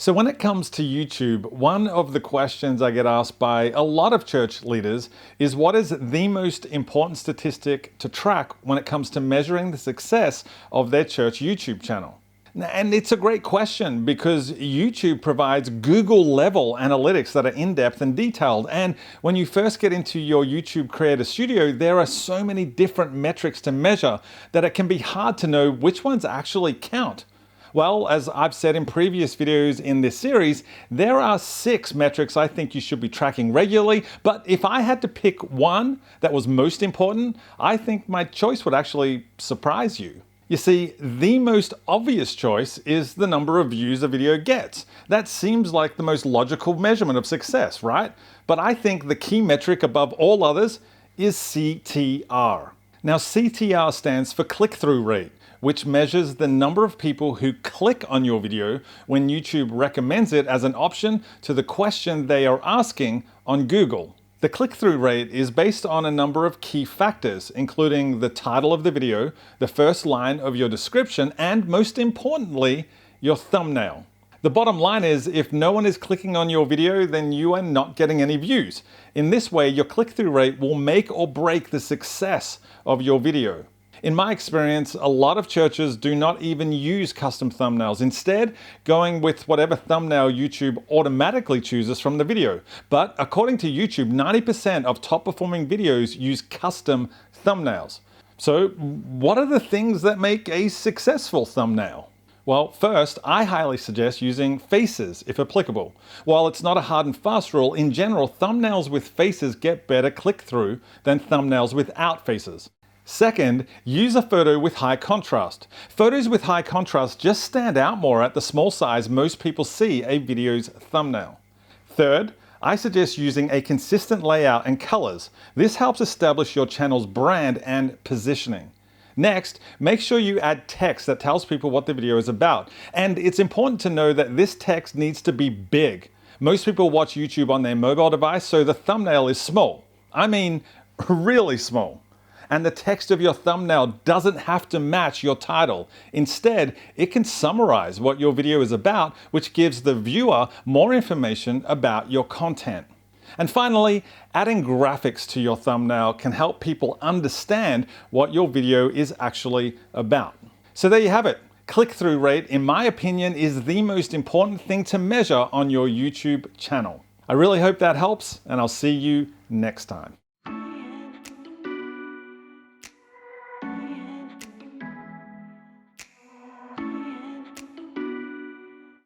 So when it comes to YouTube, one of the questions I get asked by a lot of church leaders is what is the most important statistic to track when it comes to measuring the success of their church YouTube channel? And it's a great question because YouTube provides Google-level analytics that are in-depth and detailed. And when you first get into your YouTube Creator Studio, there are so many different metrics to measure that it can be hard to know which ones actually count. Well, as I've said in previous videos in this series, there are 6 metrics I think you should be tracking regularly, but if I had to pick one that was most important, I think my choice would actually surprise you. You see, the most obvious choice is the number of views a video gets. That seems like the most logical measurement of success, right? But I think the key metric above all others is CTR. Now, CTR stands for click-through rate, which measures the number of people who click on your video when YouTube recommends it as an option to the question they are asking on Google. The click-through rate is based on a number of key factors, including the title of the video, the first line of your description, and most importantly, your thumbnail. The bottom line is, if no one is clicking on your video, then you are not getting any views. In this way, your click-through rate will make or break the success of your video. In my experience, a lot of churches do not even use custom thumbnails, instead going with whatever thumbnail YouTube automatically chooses from the video. But according to YouTube, 90% of top performing videos use custom thumbnails. So what are the things that make a successful thumbnail? Well, first, I highly suggest using faces if applicable. While it's not a hard and fast rule, in general, thumbnails with faces get better click-through than thumbnails without faces. Second, use a photo with high contrast. Photos with high contrast just stand out more at the small size most people see a video's thumbnail. Third, I suggest using a consistent layout and colors. This helps establish your channel's brand and positioning. Next, make sure you add text that tells people what the video is about. And it's important to know that this text needs to be big. Most people watch YouTube on their mobile device, so the thumbnail is small. I mean, really small. And the text of your thumbnail doesn't have to match your title. Instead, it can summarize what your video is about, which gives the viewer more information about your content. And finally, adding graphics to your thumbnail can help people understand what your video is actually about. So there you have it. Click-through rate, in my opinion, is the most important thing to measure on your YouTube channel. I really hope that helps, and I'll see you next time.